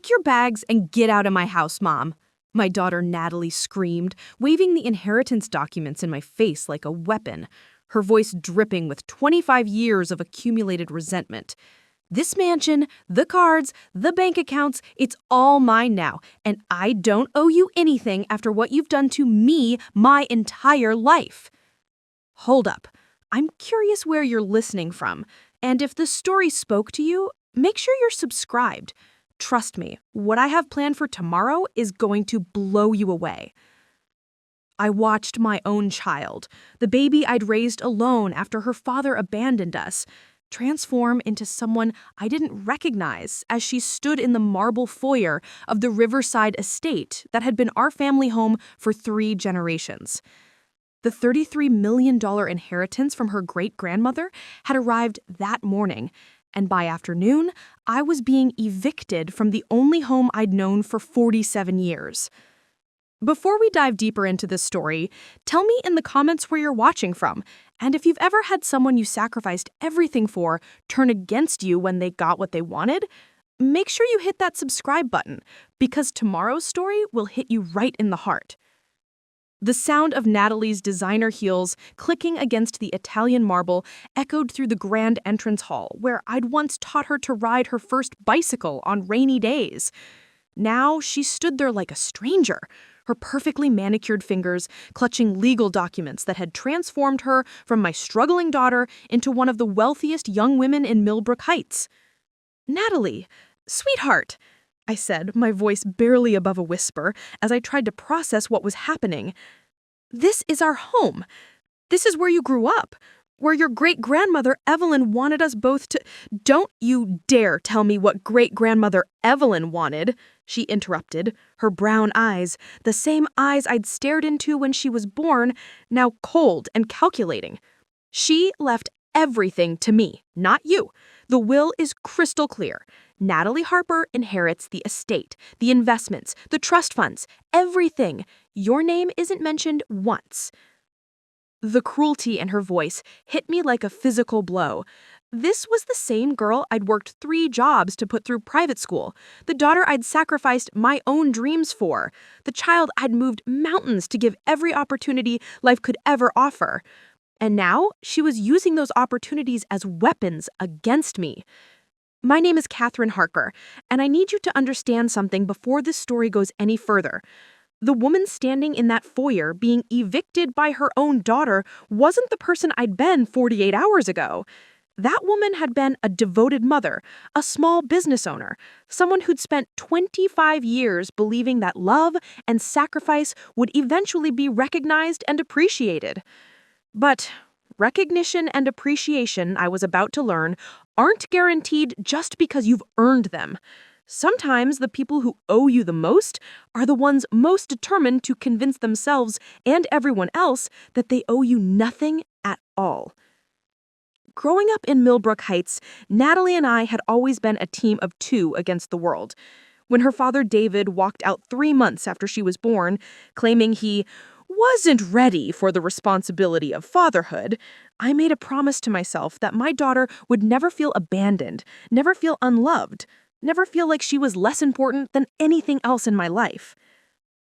Pack your bags and get out of my house, Mom, my daughter Natalie screamed, waving the inheritance documents in my face like a weapon, her voice dripping with 25 years of accumulated resentment. This mansion, the cards, the bank accounts, it's all mine now, and I don't owe you anything after what you've done to me my entire life. Hold up. I'm curious where you're listening from, and if the story spoke to you, make sure you're subscribed. Trust me, what I have planned for tomorrow is going to blow you away. I watched my own child, the baby I'd raised alone after her father abandoned us, transform into someone I didn't recognize as she stood in the marble foyer of the Riverside estate that had been our family home for 3 generations. The $33 million inheritance from her great-grandmother had arrived that morning, and by afternoon, I was being evicted from the only home I'd known for 47 years. Before we dive deeper into this story, tell me in the comments where you're watching from, and if you've ever had someone you sacrificed everything for turn against you when they got what they wanted, make sure you hit that subscribe button, because tomorrow's story will hit you right in the heart. The sound of Natalie's designer heels clicking against the Italian marble echoed through the grand entrance hall where I'd once taught her to ride her first bicycle on rainy days. Now she stood there like a stranger, her perfectly manicured fingers clutching legal documents that had transformed her from my struggling daughter into one of the wealthiest young women in Millbrook Heights. "Natalie, sweetheart," I said, my voice barely above a whisper, as I tried to process what was happening. "This is our home. This is where you grew up, where your great-grandmother Evelyn wanted us both to—" "Don't you dare tell me what great-grandmother Evelyn wanted," she interrupted, her brown eyes, the same eyes I'd stared into when she was born, now cold and calculating. "She left everything to me, not you. The will is crystal clear. Natalie Harper inherits the estate, the investments, the trust funds, everything. Your name isn't mentioned once." The cruelty in her voice hit me like a physical blow. This was the same girl I'd worked 3 jobs to put through private school, the daughter I'd sacrificed my own dreams for, the child I'd moved mountains to give every opportunity life could ever offer. And now she was using those opportunities as weapons against me. My name is Catherine Harker, and I need you to understand something before this story goes any further. The woman standing in that foyer being evicted by her own daughter wasn't the person I'd been 48 hours ago. That woman had been a devoted mother, a small business owner, someone who'd spent 25 years believing that love and sacrifice would eventually be recognized and appreciated. But recognition and appreciation, I was about to learn, aren't guaranteed just because you've earned them. Sometimes the people who owe you the most are the ones most determined to convince themselves and everyone else that they owe you nothing at all. Growing up in Millbrook Heights, Natalie and I had always been a team of 2 against the world. When her father David walked out 3 months after she was born, claiming he wasn't ready for the responsibility of fatherhood, I made a promise to myself that my daughter would never feel abandoned, never feel unloved, never feel like she was less important than anything else in my life.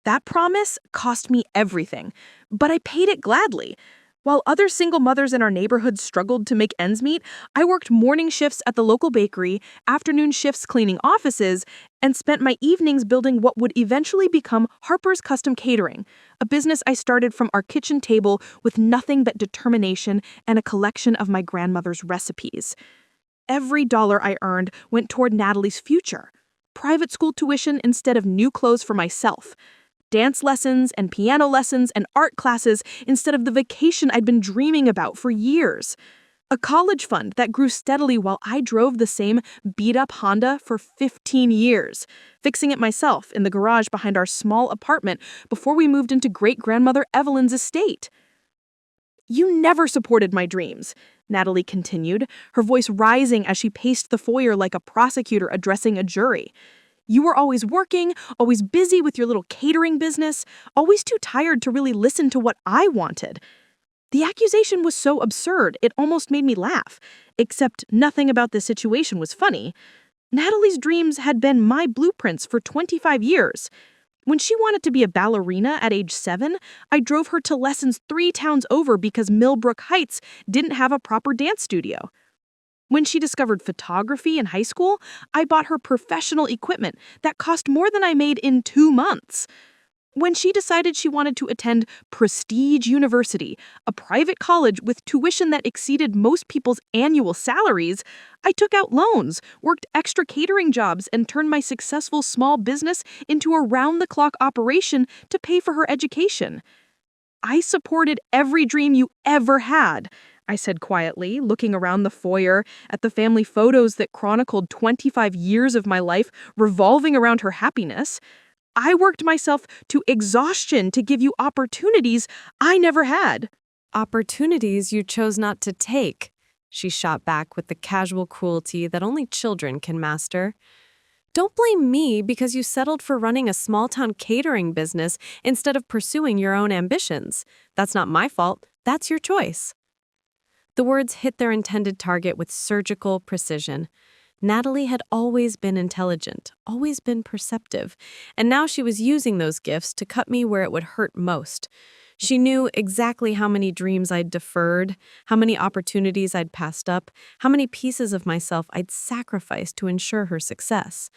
That promise cost me everything, but I paid it gladly. While other single mothers in our neighborhood struggled to make ends meet, I worked morning shifts at the local bakery, afternoon shifts cleaning offices, and spent my evenings building what would eventually become Harper's Custom Catering, a business I started from our kitchen table with nothing but determination and a collection of my grandmother's recipes. Every dollar I earned went toward Natalie's future. Private school tuition instead of new clothes for myself. Dance lessons and piano lessons and art classes instead of the vacation I'd been dreaming about for years. A college fund that grew steadily while I drove the same beat-up Honda for 15 years, fixing it myself in the garage behind our small apartment before we moved into great-grandmother Evelyn's estate. "You never supported my dreams," Natalie continued, her voice rising as she paced the foyer like a prosecutor addressing a jury. "You were always working, always busy with your little catering business, always too tired to really listen to what I wanted." The accusation was so absurd, it almost made me laugh, except nothing about this situation was funny. Natalie's dreams had been my blueprints for 25 years. When she wanted to be a ballerina at age 7, I drove her to lessons 3 towns over because Millbrook Heights didn't have a proper dance studio. When she discovered photography in high school, I bought her professional equipment that cost more than I made in 2 months. When she decided she wanted to attend Prestige University, a private college with tuition that exceeded most people's annual salaries, I took out loans, worked extra catering jobs, and turned my successful small business into a round-the-clock operation to pay for her education. I supported every dream you ever had, I said quietly, looking around the foyer at the family photos that chronicled 25 years of my life revolving around her happiness. I worked myself to exhaustion to give you opportunities I never had. Opportunities you chose not to take, she shot back with the casual cruelty that only children can master. Don't blame me because you settled for running a small-town catering business instead of pursuing your own ambitions. That's not my fault. That's your choice. The words hit their intended target with surgical precision. Natalie had always been intelligent, always been perceptive, and now she was using those gifts to cut me where it would hurt most. She knew exactly how many dreams I'd deferred, how many opportunities I'd passed up, how many pieces of myself I'd sacrificed to ensure her success.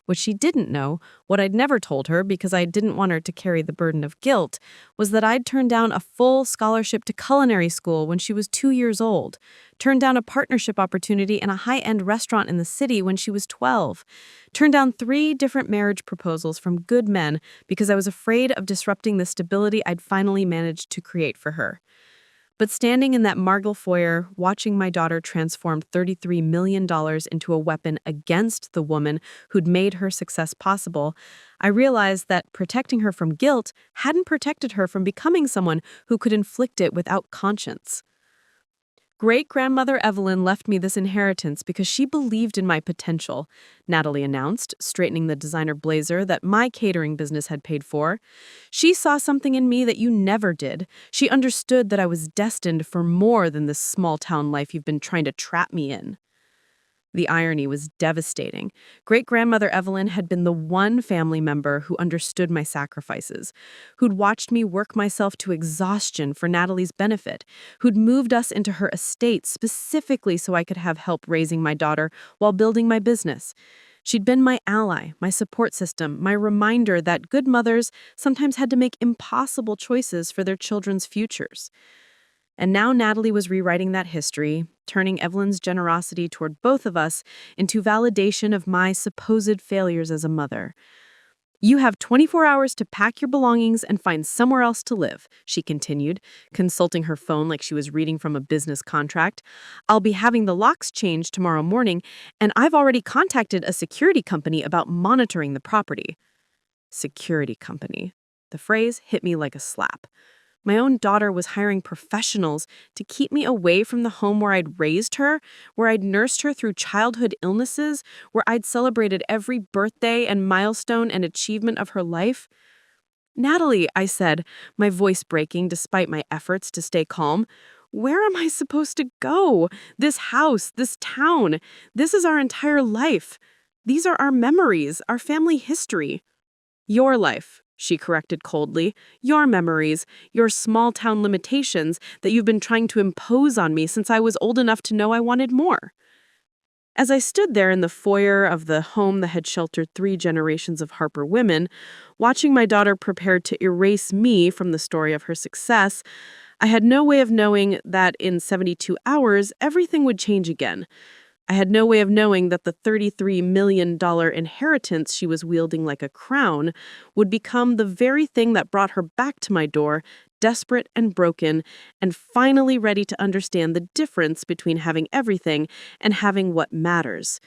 What she didn't know, what I'd never told her because I didn't want her to carry the burden of guilt, was that I'd turned down a full scholarship to culinary school when she was 2 years old, turned down a partnership opportunity in a high-end restaurant in the city when she was 12, turned down 3 different marriage proposals from good men because I was afraid of disrupting the stability I'd finally managed to create for her. But standing in that marble foyer, watching my daughter transform $33 million into a weapon against the woman who'd made her success possible, I realized that protecting her from guilt hadn't protected her from becoming someone who could inflict it without conscience. Great-grandmother Evelyn left me this inheritance because she believed in my potential, Natalie announced, straightening the designer blazer that my catering business had paid for. She saw something in me that you never did. She understood that I was destined for more than this small-town life you've been trying to trap me in. The irony was devastating. Great-grandmother Evelyn had been the one family member who understood my sacrifices, who'd watched me work myself to exhaustion for Natalie's benefit, who'd moved us into her estate specifically so I could have help raising my daughter while building my business. She'd been my ally, my support system, my reminder that good mothers sometimes had to make impossible choices for their children's futures. And now Natalie was rewriting that history, turning Evelyn's generosity toward both of us into validation of my supposed failures as a mother. "You have 24 hours to pack your belongings and find somewhere else to live," she continued, consulting her phone like she was reading from a business contract. "I'll be having the locks changed tomorrow morning, and I've already contacted a security company about monitoring the property." Security company. The phrase hit me like a slap. My own daughter was hiring professionals to keep me away from the home where I'd raised her, where I'd nursed her through childhood illnesses, where I'd celebrated every birthday and milestone and achievement of her life. "Natalie," I said, my voice breaking despite my efforts to stay calm, "where am I supposed to go? This house, this town, this is our entire life. These are our memories, our family history." "Your life," she corrected coldly. "Your memories, your small-town limitations that you've been trying to impose on me since I was old enough to know I wanted more." As I stood there in the foyer of the home that had sheltered 3 generations of Harper women, watching my daughter prepare to erase me from the story of her success, I had no way of knowing that in 72 hours, everything would change again. I had no way of knowing that the $33 million inheritance she was wielding like a crown would become the very thing that brought her back to my door, desperate and broken, and finally ready to understand the difference between having everything and having what matters.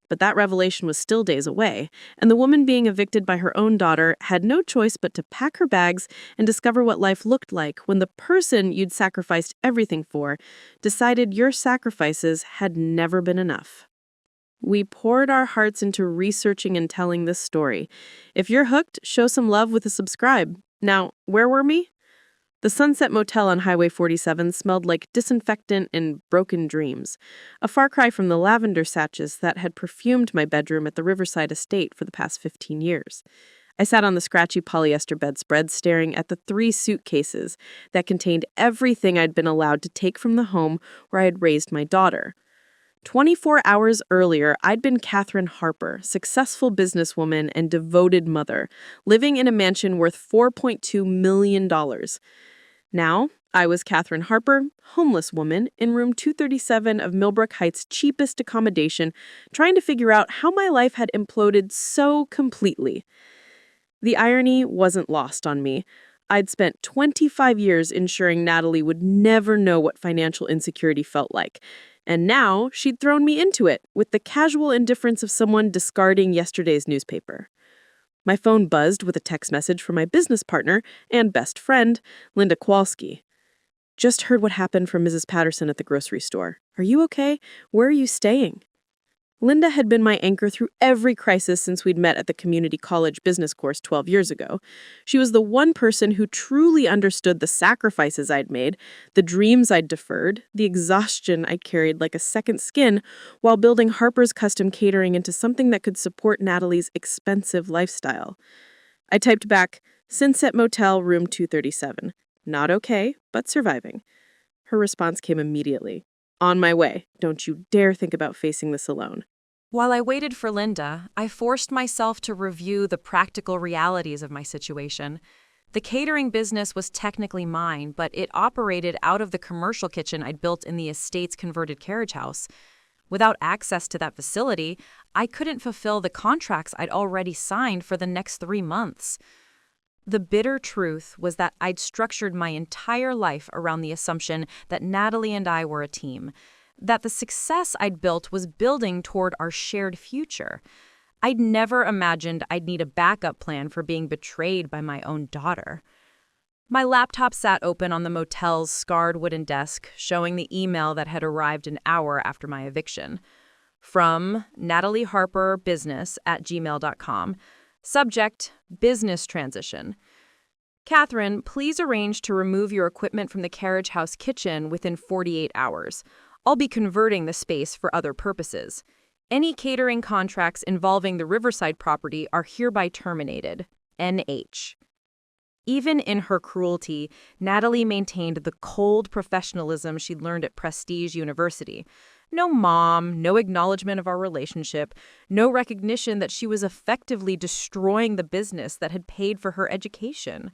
But that revelation was still days away, and the woman being evicted by her own daughter had no choice but to pack her bags and discover what life looked like when the person you'd sacrificed everything for decided your sacrifices had never been enough. We poured our hearts into researching and telling this story. If you're hooked, show some love with a subscribe. Now, where were we? The Sunset Motel on Highway 47 smelled like disinfectant and broken dreams, a far cry from the lavender sachets that had perfumed my bedroom at the Riverside estate for the past 15 years. I sat on the scratchy polyester bedspread staring at the 3 suitcases that contained everything I'd been allowed to take from the home where I had raised my daughter. 24 hours earlier, I'd been Catherine Harper, successful businesswoman and devoted mother, living in a mansion worth $4.2 million. Now, I was Catherine Harper, homeless woman, in room 237 of Millbrook Heights' cheapest accommodation, trying to figure out how my life had imploded so completely. The irony wasn't lost on me. I'd spent 25 years ensuring Natalie would never know what financial insecurity felt like. And now she'd thrown me into it with the casual indifference of someone discarding yesterday's newspaper. My phone buzzed with a text message from my business partner and best friend, Linda Kowalski. Just heard what happened from Mrs. Patterson at the grocery store. Are you okay? Where are you staying? Linda had been my anchor through every crisis since we'd met at the community college business course 12 years ago. She was the one person who truly understood the sacrifices I'd made, the dreams I'd deferred, the exhaustion I carried like a second skin while building Harper's Custom Catering into something that could support Natalie's expensive lifestyle. I typed back, Sunset Motel, room 237. Not okay, but surviving. Her response came immediately. On my way. Don't you dare think about facing this alone. While I waited for Linda, I forced myself to review the practical realities of my situation. The catering business was technically mine, but it operated out of the commercial kitchen I'd built in the estate's converted carriage house. Without access to that facility, I couldn't fulfill the contracts I'd already signed for the next 3 months. The bitter truth was that I'd structured my entire life around the assumption that Natalie and I were a team, that the success I'd built was building toward our shared future. I'd never imagined I'd need a backup plan for being betrayed by my own daughter. My laptop sat open on the motel's scarred wooden desk, showing the email that had arrived an hour after my eviction. From natalieharperbusiness@gmail.com. Subject, business transition. Catherine, please arrange to remove your equipment from the carriage house kitchen within 48 hours. I'll be converting the space for other purposes. Any catering contracts involving the Riverside property are hereby terminated. NH. Even in her cruelty, Natalie maintained the cold professionalism she'd learned at Prestige University. No mom, no acknowledgement of our relationship, no recognition that she was effectively destroying the business that had paid for her education.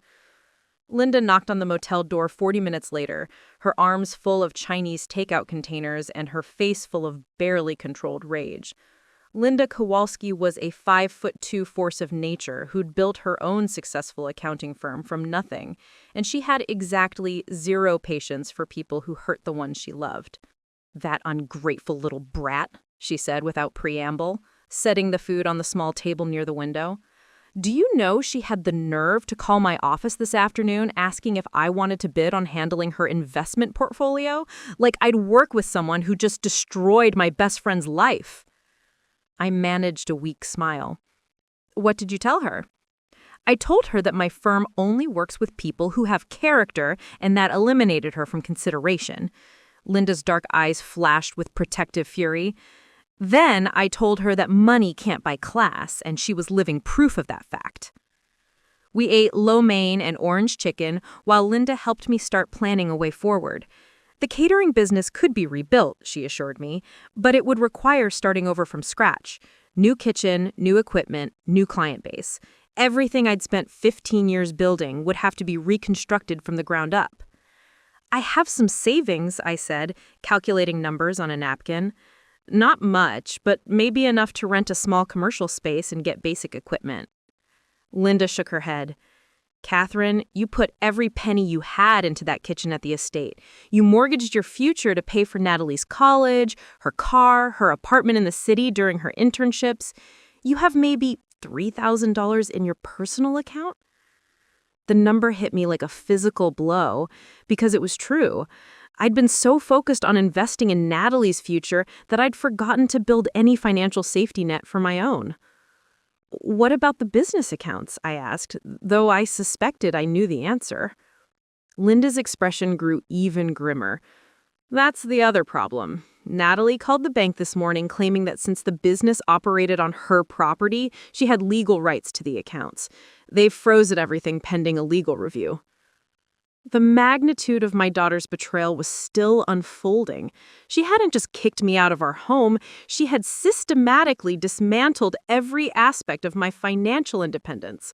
Linda knocked on the motel door 40 minutes later, her arms full of Chinese takeout containers and her face full of barely controlled rage. Linda Kowalski was a 5'2" force of nature who'd built her own successful accounting firm from nothing, and she had exactly 0 patience for people who hurt the ones she loved. That ungrateful little brat, she said without preamble, setting the food on the small table near the window. Do you know she had the nerve to call my office this afternoon asking if I wanted to bid on handling her investment portfolio? Like I'd work with someone who just destroyed my best friend's life. I managed a weak smile. What did you tell her? I told her that my firm only works with people who have character, and that eliminated her from consideration. Linda's dark eyes flashed with protective fury. Then I told her that money can't buy class, and she was living proof of that fact. We ate lo mein and orange chicken while Linda helped me start planning a way forward. The catering business could be rebuilt, she assured me, but it would require starting over from scratch. New kitchen, new equipment, new client base. Everything I'd spent 15 years building would have to be reconstructed from the ground up. I have some savings, I said, calculating numbers on a napkin. Not much, but maybe enough to rent a small commercial space and get basic equipment. Linda shook her head. Catherine, you put every penny you had into that kitchen at the estate. You mortgaged your future to pay for Natalie's college, her car, her apartment in the city during her internships. You have maybe $3,000 in your personal account? The number hit me like a physical blow because it was true. I'd been so focused on investing in Natalie's future that I'd forgotten to build any financial safety net for my own. What about the business accounts? I asked, though I suspected I knew the answer. Linda's expression grew even grimmer. That's the other problem. Natalie called the bank this morning claiming that since the business operated on her property, she had legal rights to the accounts. They've frozen everything pending a legal review. The magnitude of my daughter's betrayal was still unfolding. She hadn't just kicked me out of our home, she had systematically dismantled every aspect of my financial independence.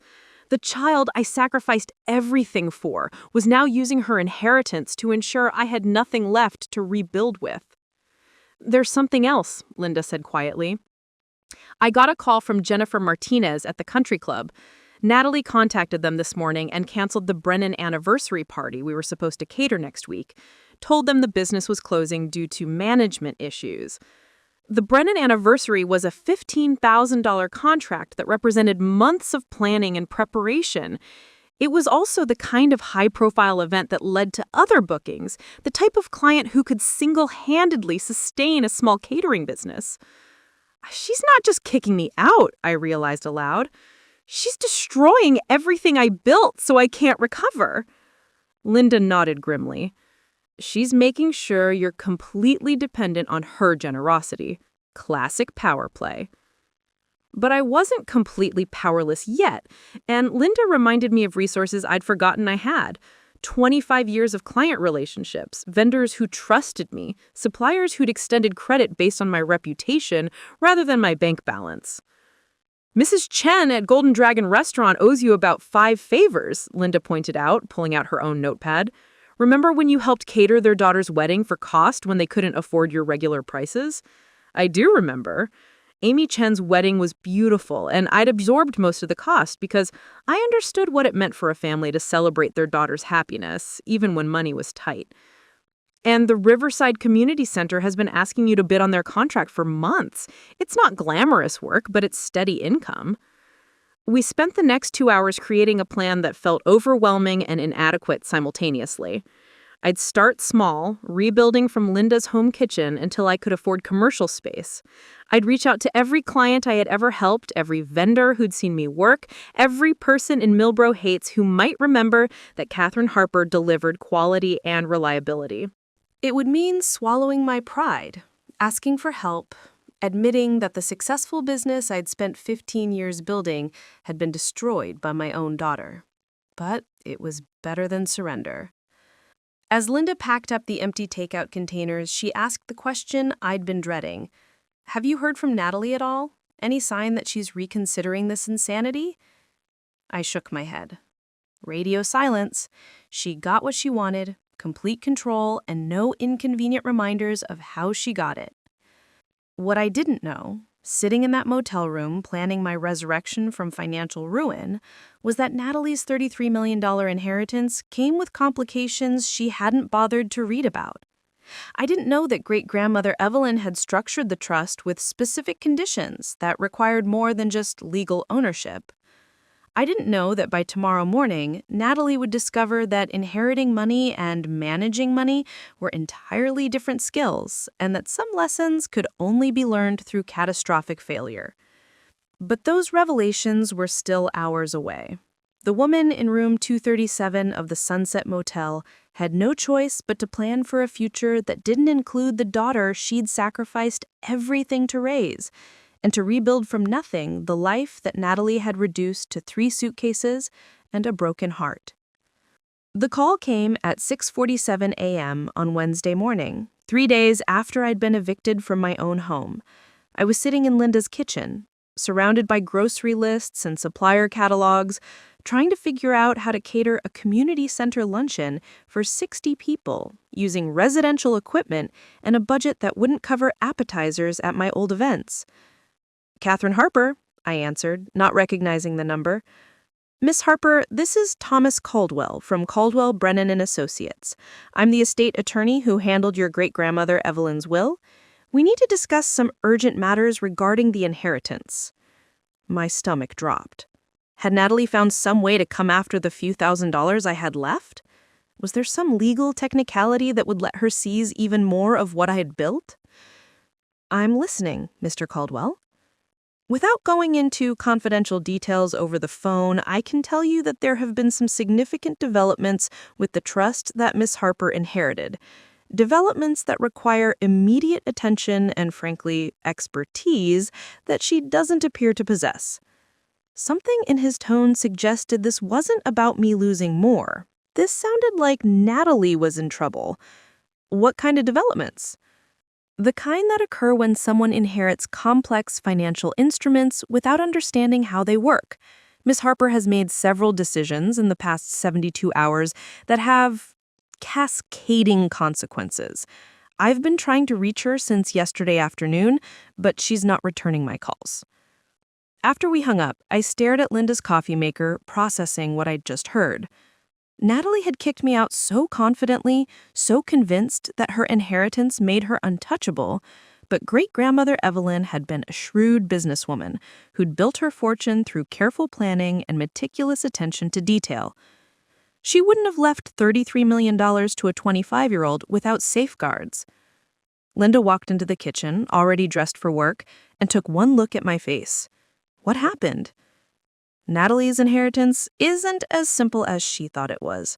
The child I sacrificed everything for was now using her inheritance to ensure I had nothing left to rebuild with. "There's something else," Linda said quietly. "I got a call from Jennifer Martinez at the country club. Natalie contacted them this morning and canceled the Brennan anniversary party we were supposed to cater next week. Told them the business was closing due to management issues. The Brennan anniversary was a $15,000 contract that represented months of planning and preparation. It was also the kind of high-profile event that led to other bookings, the type of client who could single-handedly sustain a small catering business. She's not just kicking me out," I realized aloud. "She's destroying everything I built so I can't recover." Linda nodded grimly. "She's making sure you're completely dependent on her generosity. Classic power play." But I wasn't completely powerless yet, and Linda reminded me of resources I'd forgotten I had. 25 years of client relationships, vendors who trusted me, suppliers who'd extended credit based on my reputation rather than my bank balance. "Mrs. Chen at Golden Dragon Restaurant owes you about 5 favors, Linda pointed out, pulling out her own notepad. "Remember when you helped cater their daughter's wedding for cost when they couldn't afford your regular prices?" "I do remember. Amy Chen's wedding was beautiful, and I'd absorbed most of the cost because I understood what it meant for a family to celebrate their daughter's happiness, even when money was tight. And the Riverside Community Center has been asking you to bid on their contract for months. It's not glamorous work, but it's steady income." We spent the next 2 hours creating a plan that felt overwhelming and inadequate simultaneously. I'd start small, rebuilding from Linda's home kitchen until I could afford commercial space. I'd reach out to every client I had ever helped, every vendor who'd seen me work, every person in Millbrow Heights who might remember that Catherine Harper delivered quality and reliability. It would mean swallowing my pride, asking for help, admitting that the successful business I'd spent 15 years building had been destroyed by my own daughter. But it was better than surrender. As Linda packed up the empty takeout containers, she asked the question I'd been dreading. "Have you heard from Natalie at all? Any sign that she's reconsidering this insanity?" I shook my head. Radio silence. She got what she wanted, complete control, and no inconvenient reminders of how she got it. What I didn't know, sitting in that motel room planning my resurrection from financial ruin, was that Natalie's $33 million inheritance came with complications she hadn't bothered to read about. I didn't know that great-grandmother Evelyn had structured the trust with specific conditions that required more than just legal ownership. I didn't know that by tomorrow morning, Natalie would discover that inheriting money and managing money were entirely different skills, and that some lessons could only be learned through catastrophic failure. But those revelations were still hours away. The woman in room 237 of the Sunset Motel had no choice but to plan for a future that didn't include the daughter she'd sacrificed everything to raise, and to rebuild from nothing the life that Natalie had reduced to 3 suitcases and a broken heart. The call came at 6:47 a.m. on Wednesday morning, 3 days after I'd been evicted from my own home. I was sitting in Linda's kitchen, surrounded by grocery lists and supplier catalogs, trying to figure out how to cater a community center luncheon for 60 people using residential equipment and a budget that wouldn't cover appetizers at my old events. "Catherine Harper," I answered, not recognizing the number. "Miss Harper, this is Thomas Caldwell from Caldwell, Brennan & Associates. I'm the estate attorney who handled your great-grandmother Evelyn's will. We need to discuss some urgent matters regarding the inheritance." My stomach dropped. Had Natalie found some way to come after the few $1,000s I had left? Was there some legal technicality that would let her seize even more of what I had built? "I'm listening, Mr. Caldwell." Without going into confidential details over the phone, I can tell you that there have been some significant developments with the trust that Miss Harper inherited. Developments that require immediate attention and, frankly, expertise that she doesn't appear to possess. Something in his tone suggested this wasn't about me losing more. This sounded like Natalie was in trouble. What kind of developments? The kind that occur when someone inherits complex financial instruments without understanding how they work. Miss Harper has made several decisions in the past 72 hours that have cascading consequences. I've been trying to reach her since yesterday afternoon, but she's not returning my calls. After we hung up, I stared at Linda's coffee maker, processing what I'd just heard. Natalie had kicked me out so confidently, so convinced that her inheritance made her untouchable, but great-grandmother Evelyn had been a shrewd businesswoman who'd built her fortune through careful planning and meticulous attention to detail. She wouldn't have left $33 million to a 25-year-old without safeguards. Linda walked into the kitchen, already dressed for work, and took one look at my face. What happened? Natalie's inheritance isn't as simple as she thought it was.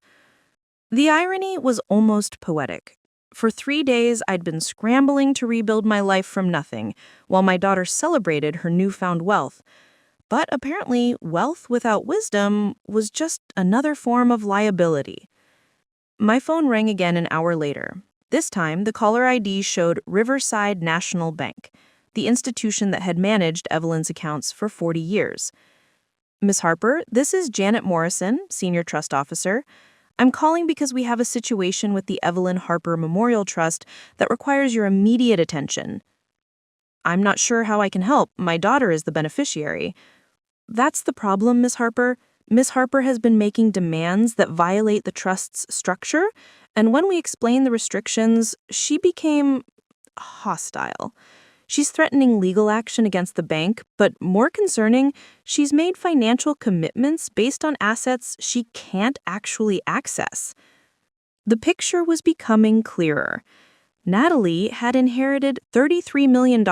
The irony was almost poetic. For 3 days, I'd been scrambling to rebuild my life from nothing, while my daughter celebrated her newfound wealth. But apparently, wealth without wisdom was just another form of liability. My phone rang again an hour later. This time, the caller ID showed Riverside National Bank, the institution that had managed Evelyn's accounts for 40 years. Miss Harper, this is Janet Morrison, Senior Trust Officer. I'm calling because we have a situation with the Evelyn Harper Memorial Trust that requires your immediate attention. I'm not sure how I can help. My daughter is the beneficiary. That's the problem, Miss Harper. Miss Harper has been making demands that violate the trust's structure, and when we explained the restrictions, she became hostile. She's threatening legal action against the bank, but more concerning, she's made financial commitments based on assets she can't actually access. The picture was becoming clearer. Natalie had inherited $33 million,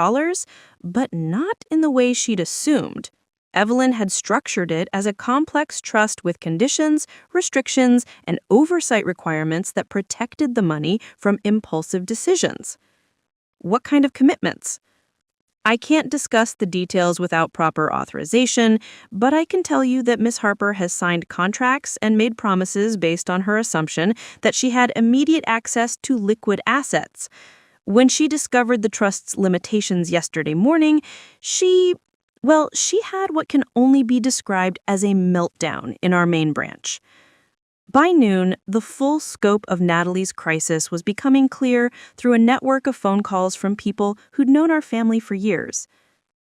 but not in the way she'd assumed. Evelyn had structured it as a complex trust with conditions, restrictions, and oversight requirements that protected the money from impulsive decisions. What kind of commitments? I can't discuss the details without proper authorization, but I can tell you that Miss Harper has signed contracts and made promises based on her assumption that she had immediate access to liquid assets. When she discovered the trust's limitations yesterday morning, she had what can only be described as a meltdown in our main branch. By noon, the full scope of Natalie's crisis was becoming clear through a network of phone calls from people who'd known our family for years.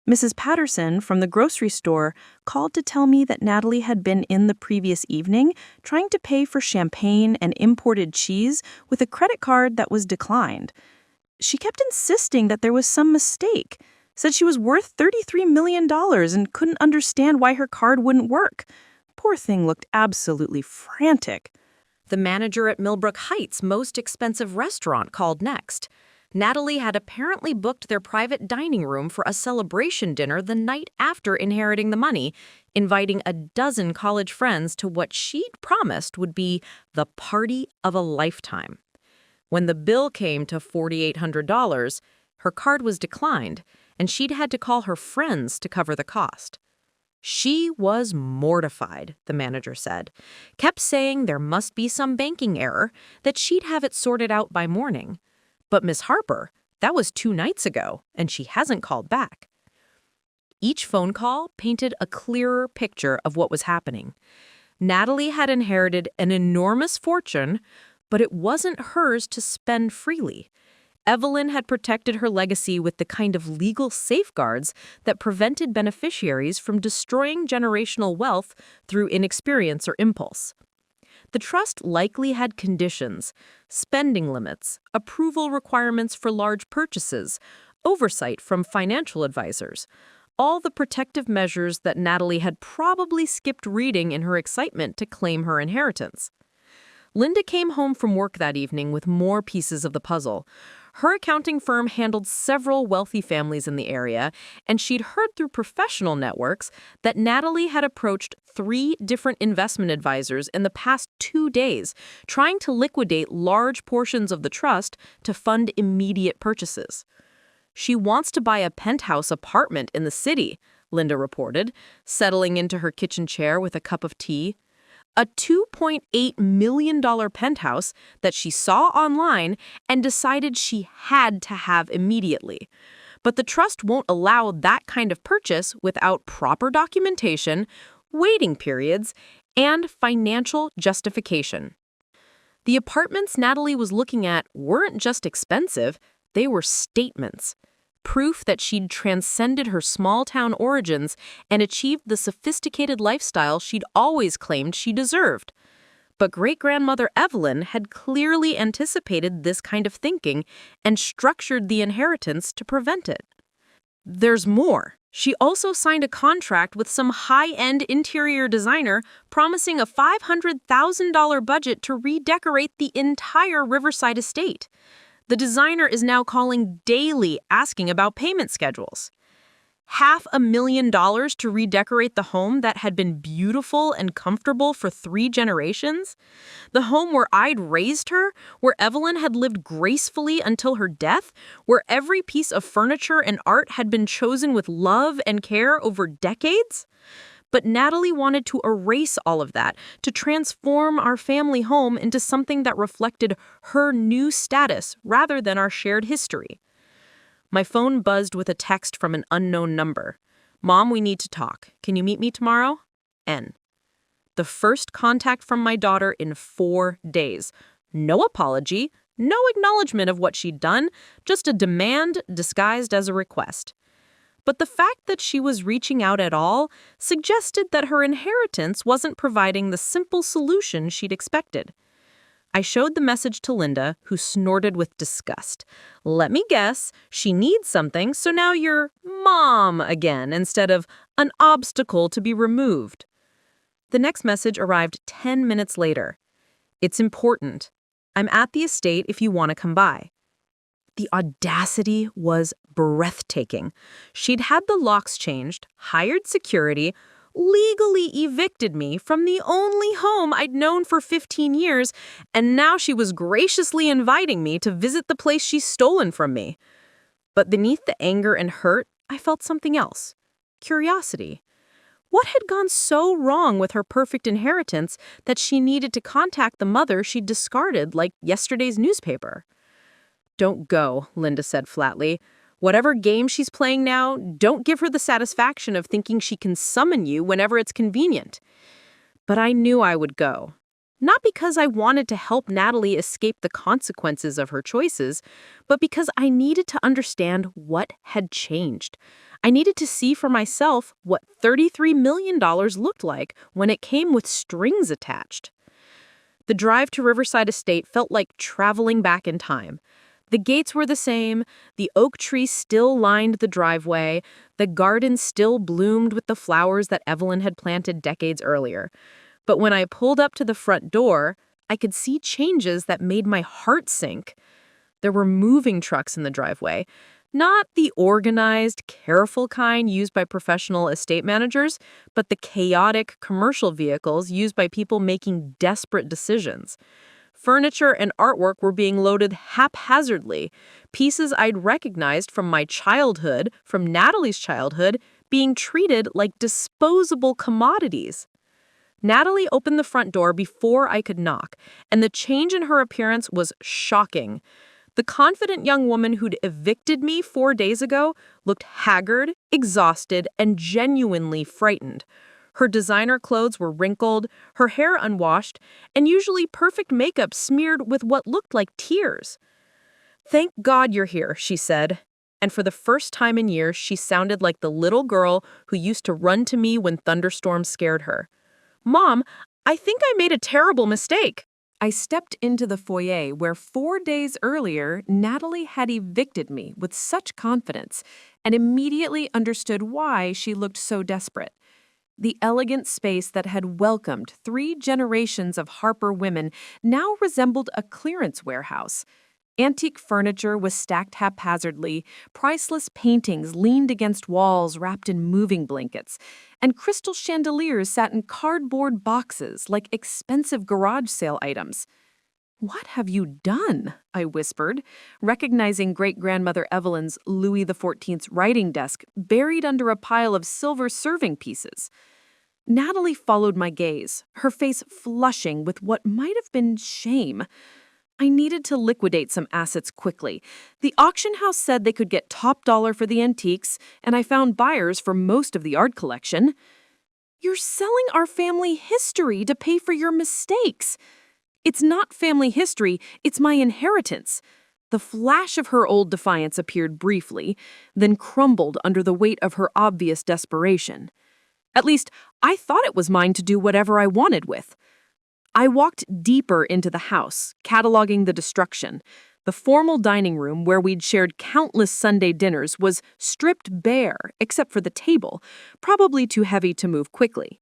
Mrs. Patterson from the grocery store called to tell me that Natalie had been in the previous evening trying to pay for champagne and imported cheese with a credit card that was declined. She kept insisting that there was some mistake, said she was worth $33 million and couldn't understand why her card wouldn't work. Poor thing looked absolutely frantic. The manager at Millbrook Heights' most expensive restaurant called next. Natalie had apparently booked their private dining room for a celebration dinner the night after inheriting the money, inviting a dozen college friends to what she'd promised would be the party of a lifetime. When the bill came to $4,800, her card was declined, and she'd had to call her friends to cover the cost. She was mortified, the manager said, kept saying there must be some banking error, that she'd have it sorted out by morning. But Miss Harper, that was 2 nights ago, and she hasn't called back. Each phone call painted a clearer picture of what was happening. Natalie had inherited an enormous fortune, but it wasn't hers to spend freely. Evelyn had protected her legacy with the kind of legal safeguards that prevented beneficiaries from destroying generational wealth through inexperience or impulse. The trust likely had conditions, spending limits, approval requirements for large purchases, oversight from financial advisors, all the protective measures that Natalie had probably skipped reading in her excitement to claim her inheritance. Linda came home from work that evening with more pieces of the puzzle. Her accounting firm handled several wealthy families in the area, and she'd heard through professional networks that Natalie had approached 3 different investment advisors in the past 2 days, trying to liquidate large portions of the trust to fund immediate purchases. She wants to buy a penthouse apartment in the city, Linda reported, settling into her kitchen chair with a cup of tea. A $2.8 million penthouse that she saw online and decided she had to have immediately. But the trust won't allow that kind of purchase without proper documentation, waiting periods, and financial justification. The apartments Natalie was looking at weren't just expensive, they were statements. Proof that she'd transcended her small-town origins and achieved the sophisticated lifestyle she'd always claimed she deserved. But great-grandmother Evelyn had clearly anticipated this kind of thinking and structured the inheritance to prevent it. There's more. She also signed a contract with some high-end interior designer promising a $500,000 budget to redecorate the entire Riverside estate. The designer is now calling daily asking about payment schedules. $500,000 to redecorate the home that had been beautiful and comfortable for 3 generations? The home where I'd raised her, where Evelyn had lived gracefully until her death, where every piece of furniture and art had been chosen with love and care over decades? But Natalie wanted to erase all of that, to transform our family home into something that reflected her new status rather than our shared history. My phone buzzed with a text from an unknown number. "Mom, we need to talk. Can you meet me tomorrow? N." The first contact from my daughter in 4 days. No apology, no acknowledgement of what she'd done, just a demand disguised as a request. But the fact that she was reaching out at all suggested that her inheritance wasn't providing the simple solution she'd expected. I showed the message to Linda, who snorted with disgust. "Let me guess, she needs something, so now you're mom again instead of an obstacle to be removed." The next message arrived 10 minutes later. "It's important. I'm at the estate if you want to come by." The audacity was breathtaking. She'd had the locks changed, hired security, legally evicted me from the only home I'd known for 15 years, and now she was graciously inviting me to visit the place she's stolen from me. But beneath the anger and hurt, I felt something else. Curiosity. What had gone so wrong with her perfect inheritance that she needed to contact the mother she'd discarded like yesterday's newspaper? "Don't go," Linda said flatly. "Whatever game she's playing now, don't give her the satisfaction of thinking she can summon you whenever it's convenient." But I knew I would go. Not because I wanted to help Natalie escape the consequences of her choices, but because I needed to understand what had changed. I needed to see for myself what $33 million looked like when it came with strings attached. The drive to Riverside Estate felt like traveling back in time. The gates were the same, the oak tree still lined the driveway, the garden still bloomed with the flowers that Evelyn had planted decades earlier. But when I pulled up to the front door, I could see changes that made my heart sink. There were moving trucks in the driveway, not the organized, careful kind used by professional estate managers, but the chaotic commercial vehicles used by people making desperate decisions. Furniture and artwork were being loaded haphazardly, pieces I'd recognized from my childhood, from Natalie's childhood, being treated like disposable commodities. Natalie opened the front door before I could knock, and the change in her appearance was shocking. The confident young woman who'd evicted me 4 days ago looked haggard, exhausted, and genuinely frightened. Her designer clothes were wrinkled, her hair unwashed, and usually perfect makeup smeared with what looked like tears. "Thank God you're here," she said. And for the first time in years, she sounded like the little girl who used to run to me when thunderstorms scared her. "Mom, I think I made a terrible mistake." I stepped into the foyer where 4 days earlier, Natalie had evicted me with such confidence and immediately understood why she looked so desperate. The elegant space that had welcomed 3 generations of Harper women now resembled a clearance warehouse. Antique furniture was stacked haphazardly, priceless paintings leaned against walls wrapped in moving blankets, and crystal chandeliers sat in cardboard boxes like expensive garage sale items. "What have you done?" I whispered, recognizing great-grandmother Evelyn's Louis XIV's writing desk buried under a pile of silver serving pieces. Natalie followed my gaze, her face flushing with what might have been shame. I needed to liquidate some assets quickly. The auction house said they could get top dollar for the antiques, and I found buyers for most of the art collection. "You're selling our family history to pay for your mistakes." "It's not family history, it's my inheritance." The flash of her old defiance appeared briefly, then crumbled under the weight of her obvious desperation. At least, I thought it was mine to do whatever I wanted with. I walked deeper into the house, cataloging the destruction. The formal dining room, where we'd shared countless Sunday dinners, was stripped bare, except for the table, probably too heavy to move quickly.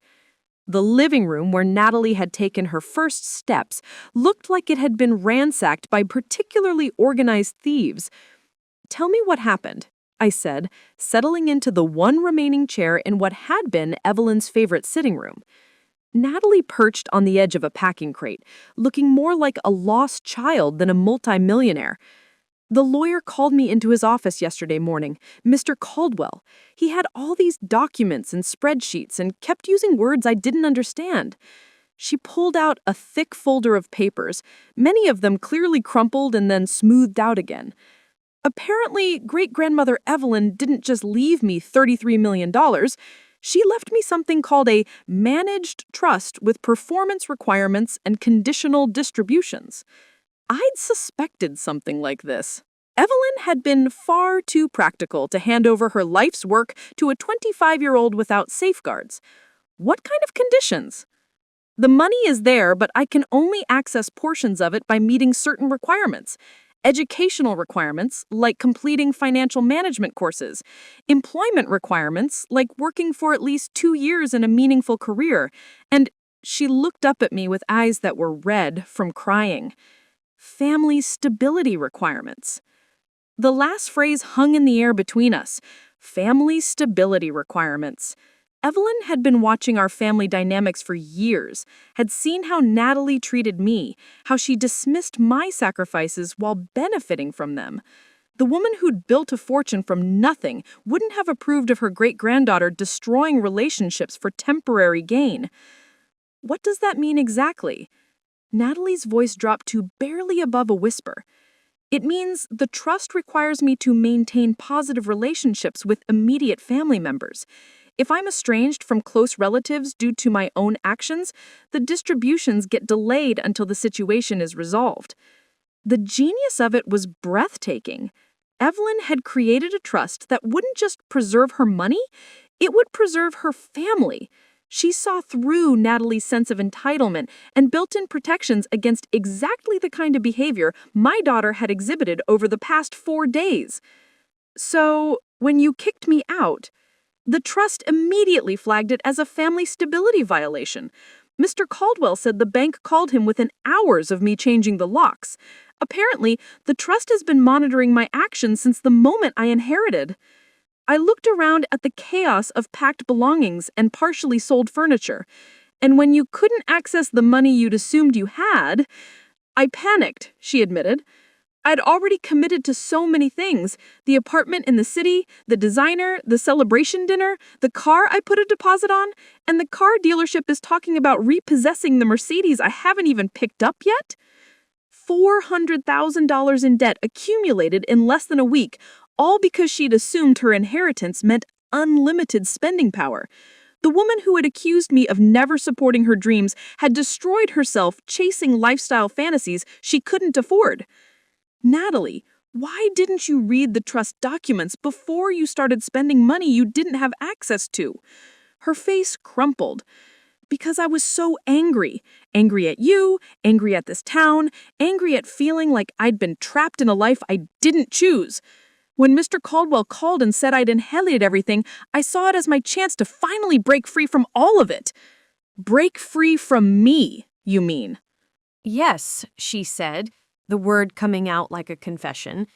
The living room, where Natalie had taken her first steps, looked like it had been ransacked by particularly organized thieves. "Tell me what happened," I said, settling into the one remaining chair in what had been Evelyn's favorite sitting room. Natalie perched on the edge of a packing crate, looking more like a lost child than a multimillionaire. "The lawyer called me into his office yesterday morning, Mr. Caldwell. He had all these documents and spreadsheets and kept using words I didn't understand." She pulled out a thick folder of papers, many of them clearly crumpled and then smoothed out again. "Apparently, great-grandmother Evelyn didn't just leave me $33 million. She left me something called a managed trust with performance requirements and conditional distributions." I'd suspected something like this. Evelyn had been far too practical to hand over her life's work to a 25-year-old without safeguards. What kind of conditions? "The money is there, but I can only access portions of it by meeting certain requirements. Educational requirements, like completing financial management courses. Employment requirements, like working for at least 2 years in a meaningful career." And she looked up at me with eyes that were red from crying. "Family stability requirements." The last phrase hung in the air between us. Family stability requirements. Evelyn had been watching our family dynamics for years, had seen how Natalie treated me, how she dismissed my sacrifices while benefiting from them. The woman who'd built a fortune from nothing wouldn't have approved of her great-granddaughter destroying relationships for temporary gain. "What does that mean exactly?" Natalie's voice dropped to barely above a whisper. "It means the trust requires me to maintain positive relationships with immediate family members. If I'm estranged from close relatives due to my own actions, the distributions get delayed until the situation is resolved." The genius of it was breathtaking. Evelyn had created a trust that wouldn't just preserve her money, it would preserve her family. She saw through Natalie's sense of entitlement and built in protections against exactly the kind of behavior my daughter had exhibited over the past 4 days. "So, when you kicked me out, the trust immediately flagged it as a family stability violation. Mr. Caldwell said the bank called him within hours of me changing the locks. Apparently, the trust has been monitoring my actions since the moment I inherited." I looked around at the chaos of packed belongings and partially sold furniture, and when you couldn't access the money you'd assumed you had, I panicked, she admitted. I'd already committed to so many things: the apartment in the city, the designer, the celebration dinner, the car I put a deposit on, and the car dealership is talking about repossessing the Mercedes I haven't even picked up yet. $400,000 in debt accumulated in less than a week, all because she'd assumed her inheritance meant unlimited spending power. The woman who had accused me of never supporting her dreams had destroyed herself chasing lifestyle fantasies she couldn't afford. "Natalie, why didn't you read the trust documents before you started spending money you didn't have access to?" Her face crumpled. "Because I was so angry. Angry at you, angry at this town, angry at feeling like I'd been trapped in a life I didn't choose. When Mr. Caldwell called and said I'd inherited everything, I saw it as my chance to finally break free from all of it." "Break free from me, you mean?" "Yes," she said, the word coming out like a confession.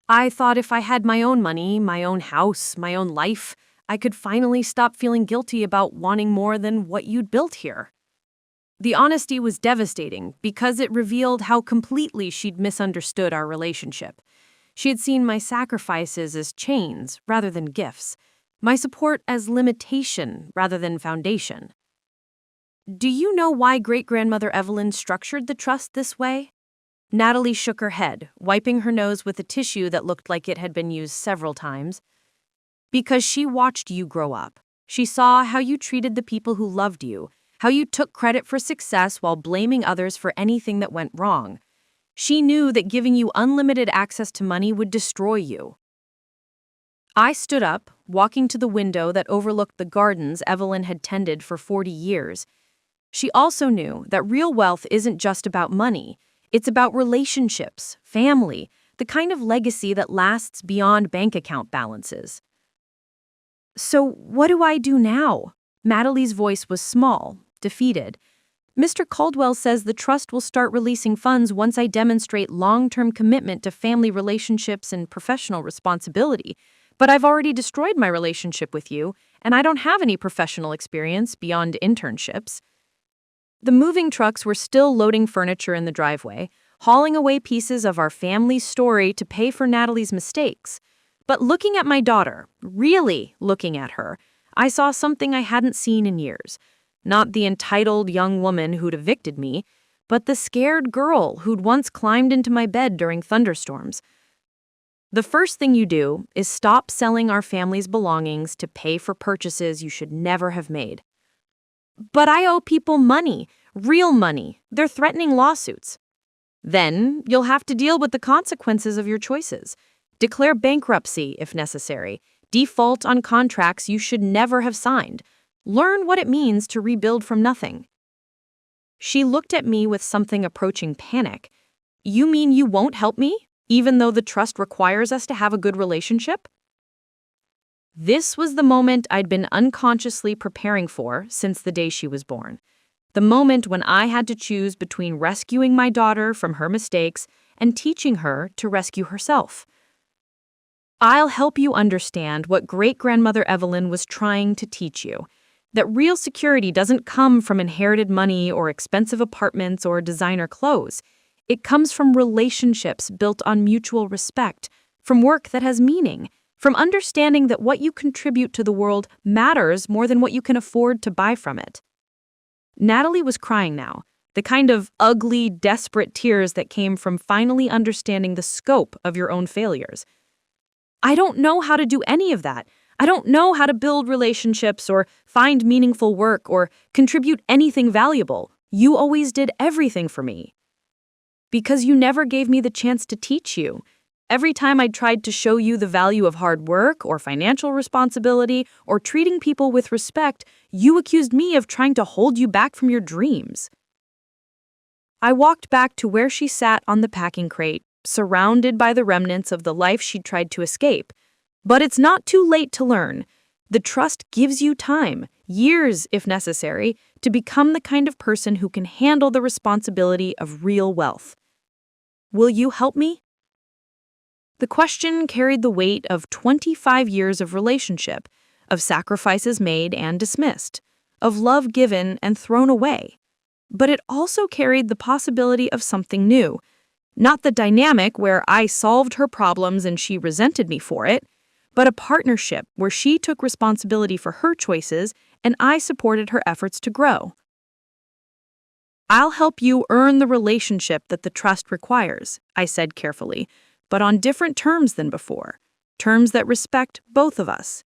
I thought if I had my own money, my own house, my own life, I could finally stop feeling guilty about wanting more than what you'd built here. The honesty was devastating because it revealed how completely she'd misunderstood our relationship. She had seen my sacrifices as chains rather than gifts, my support as limitation rather than foundation. Do you know why great-grandmother Evelyn structured the trust this way? Natalie shook her head, wiping her nose with a tissue that looked like it had been used several times. Because she watched you grow up. She saw how you treated the people who loved you, how you took credit for success while blaming others for anything that went wrong. She knew that giving you unlimited access to money would destroy you. I stood up, walking to the window that overlooked the gardens Evelyn had tended for 40 years. She also knew that real wealth isn't just about money. It's about relationships, family, the kind of legacy that lasts beyond bank account balances. So what do I do now? Natalie's voice was small, defeated. Mr. Caldwell says the trust will start releasing funds once I demonstrate long-term commitment to family relationships and professional responsibility. But I've already destroyed my relationship with you, and I don't have any professional experience beyond internships. The moving trucks were still loading furniture in the driveway, hauling away pieces of our family's story to pay for Natalie's mistakes. But looking at my daughter, really looking at her, I saw something I hadn't seen in years. Not the entitled young woman who'd evicted me, but the scared girl who'd once climbed into my bed during thunderstorms. The first thing you do is stop selling our family's belongings to pay for purchases you should never have made. But I owe people money, real money. They're threatening lawsuits. Then you'll have to deal with the consequences of your choices. Declare bankruptcy if necessary. Default on contracts you should never have signed. Learn what it means to rebuild from nothing. She looked at me with something approaching panic. You mean you won't help me, even though the trust requires us to have a good relationship? This was the moment I'd been unconsciously preparing for since the day she was born. The moment when I had to choose between rescuing my daughter from her mistakes and teaching her to rescue herself. I'll help you understand what great-grandmother Evelyn was trying to teach you. That real security doesn't come from inherited money or expensive apartments or designer clothes. It comes from relationships built on mutual respect, from work that has meaning, from understanding that what you contribute to the world matters more than what you can afford to buy from it. Natalie was crying now, the kind of ugly, desperate tears that came from finally understanding the scope of your own failures. I don't know how to do any of that. I don't know how to build relationships or find meaningful work or contribute anything valuable. You always did everything for me. Because you never gave me the chance to teach you. Every time I tried to show you the value of hard work or financial responsibility or treating people with respect, you accused me of trying to hold you back from your dreams. I walked back to where she sat on the packing crate, surrounded by the remnants of the life she'd tried to escape. But it's not too late to learn. The trust gives you time, years if necessary, to become the kind of person who can handle the responsibility of real wealth. Will you help me? The question carried the weight of 25 years of relationship, of sacrifices made and dismissed, of love given and thrown away. But it also carried the possibility of something new. Not the dynamic where I solved her problems and she resented me for it, but a partnership where she took responsibility for her choices and I supported her efforts to grow. I'll help you earn the relationship that the trust requires, I said carefully, but on different terms than before, terms that respect both of us.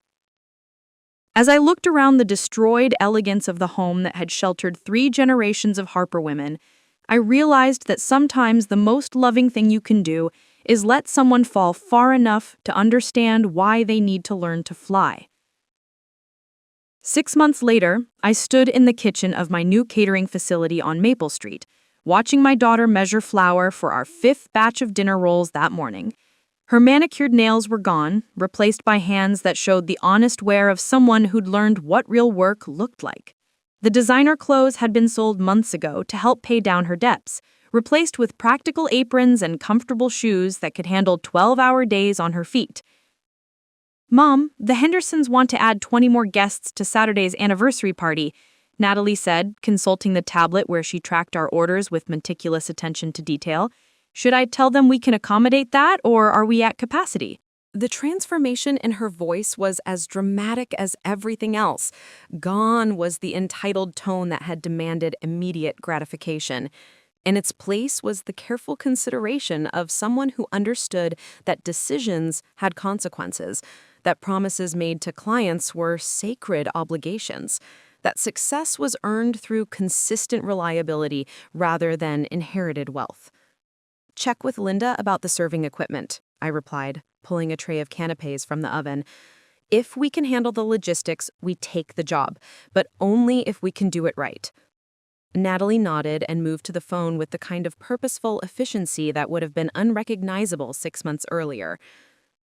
As I looked around the destroyed elegance of the home that had sheltered 3 generations of Harper women, I realized that sometimes the most loving thing you can do is let someone fall far enough to understand why they need to learn to fly. 6 months later, I stood in the kitchen of my new catering facility on Maple Street, watching my daughter measure flour for our 5th batch of dinner rolls that morning. Her manicured nails were gone, replaced by hands that showed the honest wear of someone who'd learned what real work looked like. The designer clothes had been sold months ago to help pay down her debts, replaced with practical aprons and comfortable shoes that could handle 12-hour days on her feet. "Mom, the Hendersons want to add 20 more guests to Saturday's anniversary party," Natalie said, consulting the tablet where she tracked our orders with meticulous attention to detail. "Should I tell them we can accommodate that, or are we at capacity?" The transformation in her voice was as dramatic as everything else. Gone was the entitled tone that had demanded immediate gratification. In its place was the careful consideration of someone who understood that decisions had consequences, that promises made to clients were sacred obligations, that success was earned through consistent reliability rather than inherited wealth. "Check with Linda about the serving equipment," I replied, pulling a tray of canapes from the oven. "If we can handle the logistics, we take the job, but only if we can do it right." Natalie nodded and moved to the phone with the kind of purposeful efficiency that would have been unrecognizable 6 months earlier.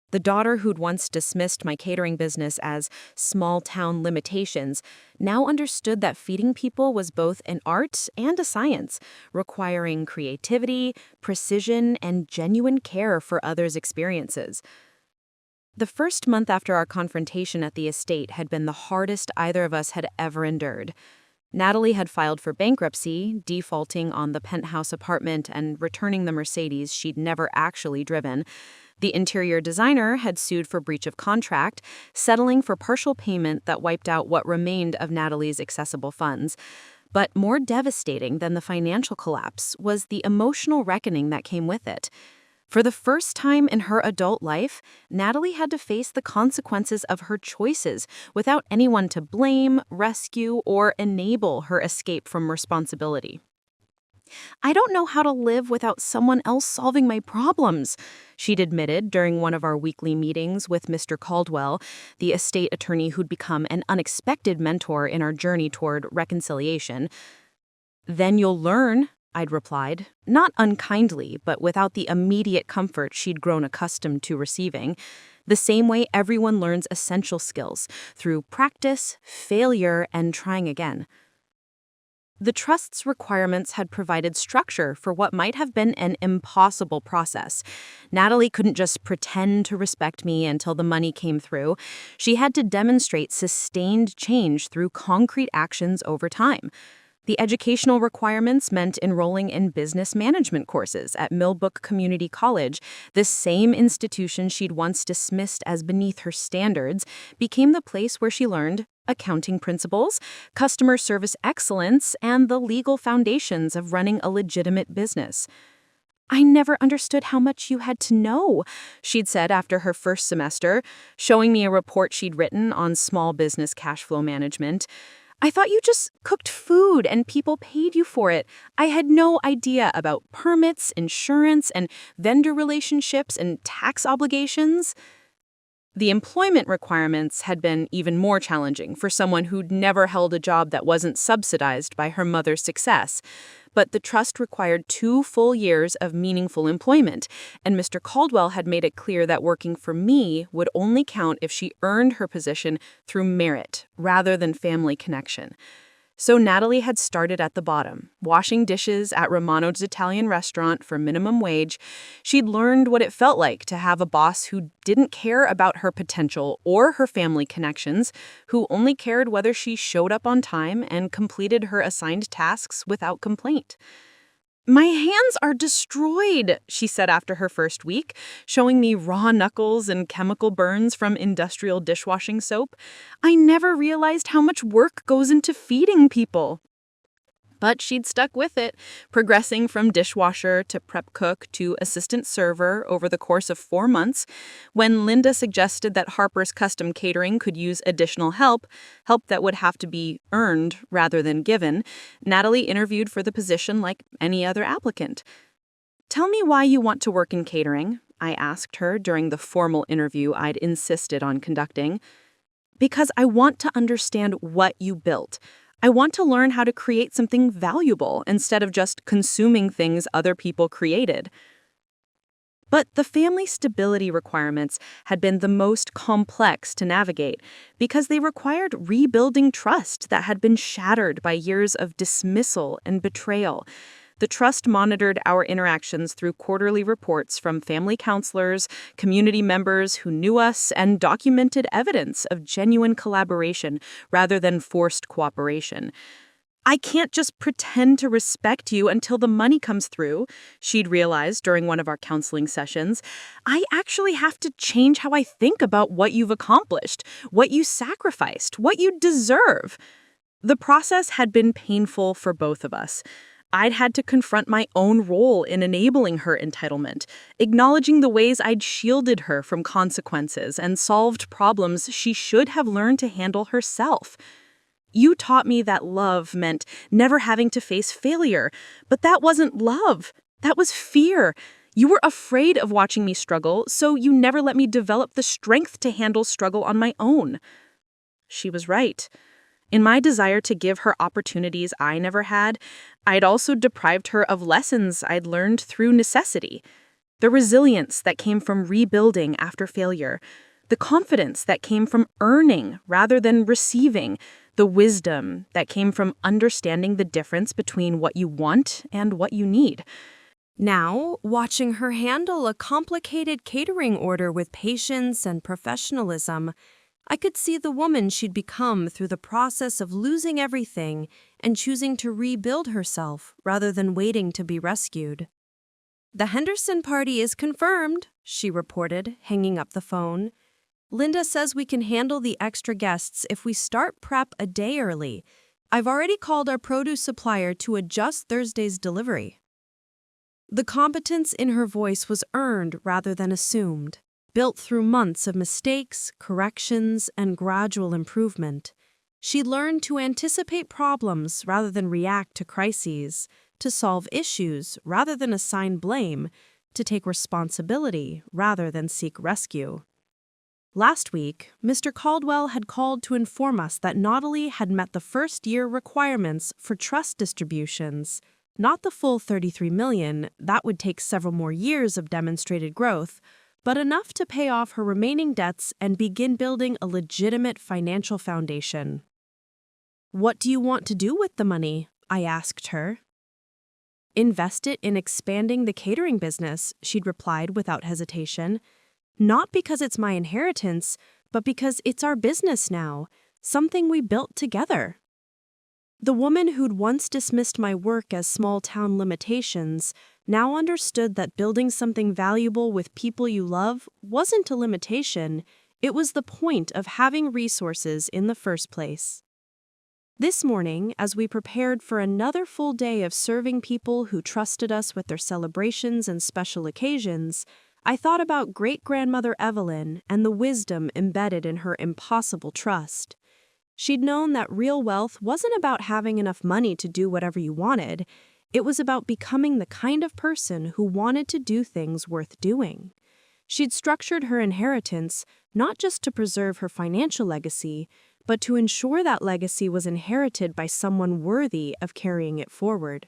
The daughter who'd once dismissed my catering business as small-town limitations now understood that feeding people was both an art and a science, requiring creativity, precision, and genuine care for others' experiences. The first month after our confrontation at the estate had been the hardest either of us had ever endured. Natalie had filed for bankruptcy, defaulting on the penthouse apartment and returning the Mercedes she'd never actually driven. The interior designer had sued for breach of contract, settling for partial payment that wiped out what remained of Natalie's accessible funds. But more devastating than the financial collapse was the emotional reckoning that came with it. For the first time in her adult life, Natalie had to face the consequences of her choices without anyone to blame, rescue, or enable her escape from responsibility. "I don't know how to live without someone else solving my problems," she'd admitted during one of our weekly meetings with Mr. Caldwell, the estate attorney who'd become an unexpected mentor in our journey toward reconciliation. "Then you'll learn," I'd replied, not unkindly, but without the immediate comfort she'd grown accustomed to receiving. The same way everyone learns essential skills, through practice, failure, and trying again. The trust's requirements had provided structure for what might have been an impossible process. Natalie couldn't just pretend to respect me until the money came through. She had to demonstrate sustained change through concrete actions over time. The educational requirements meant enrolling in business management courses at Millbrook Community College. This same institution she'd once dismissed as beneath her standards became the place where she learned accounting principles, customer service excellence, and the legal foundations of running a legitimate business. "I never understood how much you had to know," she'd said after her first semester, showing me a report she'd written on small business cash flow management. "I thought you just cooked food and people paid you for it. I had no idea about permits, insurance, and vendor relationships and tax obligations." The employment requirements had been even more challenging for someone who'd never held a job that wasn't subsidized by her mother's success. But the trust required 2 full years of meaningful employment, and Mr. Caldwell had made it clear that working for me would only count if she earned her position through merit rather than family connection. So Natalie had started at the bottom, washing dishes at Romano's Italian restaurant for minimum wage. She'd learned what it felt like to have a boss who didn't care about her potential or her family connections, who only cared whether she showed up on time and completed her assigned tasks without complaint. "My hands are destroyed," she said after her first week, showing me raw knuckles and chemical burns from industrial dishwashing soap. "I never realized how much work goes into feeding people." But she'd stuck with it, progressing from dishwasher to prep cook to assistant server over the course of 4 months. When Linda suggested that Harper's Custom Catering could use additional help that would have to be earned rather than given, Natalie interviewed for the position like any other applicant. "Tell me why you want to work in catering," I asked her during the formal interview I'd insisted on conducting. "Because I want to understand what you built. I want to learn how to create something valuable instead of just consuming things other people created." But the family stability requirements had been the most complex to navigate because they required rebuilding trust that had been shattered by years of dismissal and betrayal. The trust monitored our interactions through quarterly reports from family counselors, community members who knew us, and documented evidence of genuine collaboration rather than forced cooperation. I can't just pretend to respect you until the money comes through, she'd realized during one of our counseling sessions. I actually have to change how I think about what you've accomplished, what you sacrificed, what you deserve. The process had been painful for both of us. I'd had to confront my own role in enabling her entitlement, acknowledging the ways I'd shielded her from consequences and solved problems she should have learned to handle herself. You taught me that love meant never having to face failure, but that wasn't love. That was fear. You were afraid of watching me struggle, so you never let me develop the strength to handle struggle on my own. She was right. In my desire to give her opportunities I never had, I'd also deprived her of lessons I'd learned through necessity. The resilience that came from rebuilding after failure, the confidence that came from earning rather than receiving, the wisdom that came from understanding the difference between what you want and what you need. Now, watching her handle a complicated catering order with patience and professionalism, I could see the woman she'd become through the process of losing everything and choosing to rebuild herself rather than waiting to be rescued. "The Henderson party is confirmed," she reported, hanging up the phone. "Linda says we can handle the extra guests if we start prep a day early. I've already called our produce supplier to adjust Thursday's delivery." The competence in her voice was earned rather than assumed, built through months of mistakes, corrections, and gradual improvement. She learned to anticipate problems rather than react to crises, to solve issues rather than assign blame, to take responsibility rather than seek rescue. Last week, Mr. Caldwell had called to inform us that Natalie had met the first-year requirements for trust distributions, not the full $33 million, that would take several more years of demonstrated growth, but enough to pay off her remaining debts and begin building a legitimate financial foundation. "What do you want to do with the money?" I asked her. "Invest it in expanding the catering business," she'd replied without hesitation. "Not because it's my inheritance, but because it's our business now, something we built together." The woman who'd once dismissed my work as small-town limitations now understood that building something valuable with people you love wasn't a limitation, it was the point of having resources in the first place. This morning, as we prepared for another full day of serving people who trusted us with their celebrations and special occasions, I thought about great-grandmother Evelyn and the wisdom embedded in her impossible trust. She'd known that real wealth wasn't about having enough money to do whatever you wanted. It was about becoming the kind of person who wanted to do things worth doing. She'd structured her inheritance not just to preserve her financial legacy, but to ensure that legacy was inherited by someone worthy of carrying it forward.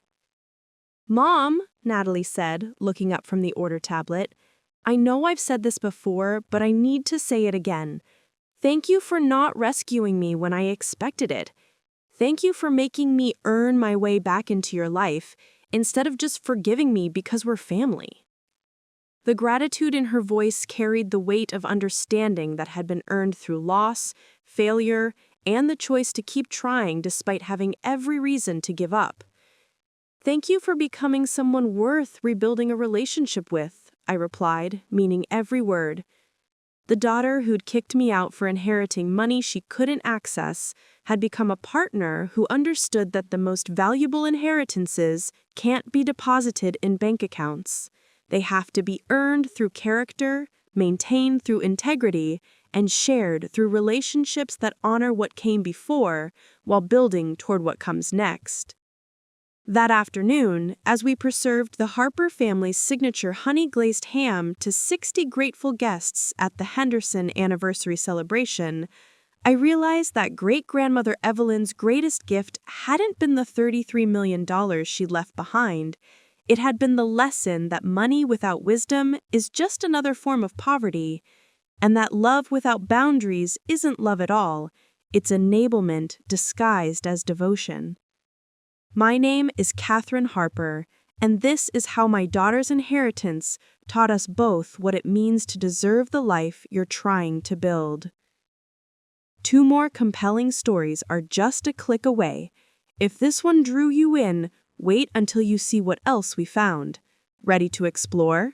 "Mom," Natalie said, looking up from the order tablet, "I know I've said this before, but I need to say it again. Thank you for not rescuing me when I expected it. Thank you for making me earn my way back into your life instead of just forgiving me because we're family." The gratitude in her voice carried the weight of understanding that had been earned through loss, failure, and the choice to keep trying despite having every reason to give up. "Thank you for becoming someone worth rebuilding a relationship with," I replied, meaning every word. The daughter who'd kicked me out for inheriting money she couldn't access had become a partner who understood that the most valuable inheritances can't be deposited in bank accounts. They have to be earned through character, maintained through integrity, and shared through relationships that honor what came before while building toward what comes next. That afternoon, as we preserved the Harper family's signature honey-glazed ham to 60 grateful guests at the Henderson anniversary celebration, I realized that great-grandmother Evelyn's greatest gift hadn't been the $33 million she'd left behind. It had been the lesson that money without wisdom is just another form of poverty, and that love without boundaries isn't love at all. It's enablement disguised as devotion. My name is Catherine Harper, And this is how my daughter's inheritance taught us both what it means to deserve the life you're trying to build. 2 more compelling stories are just a click away. If this one drew you in, wait until you see what else we found. Ready to explore?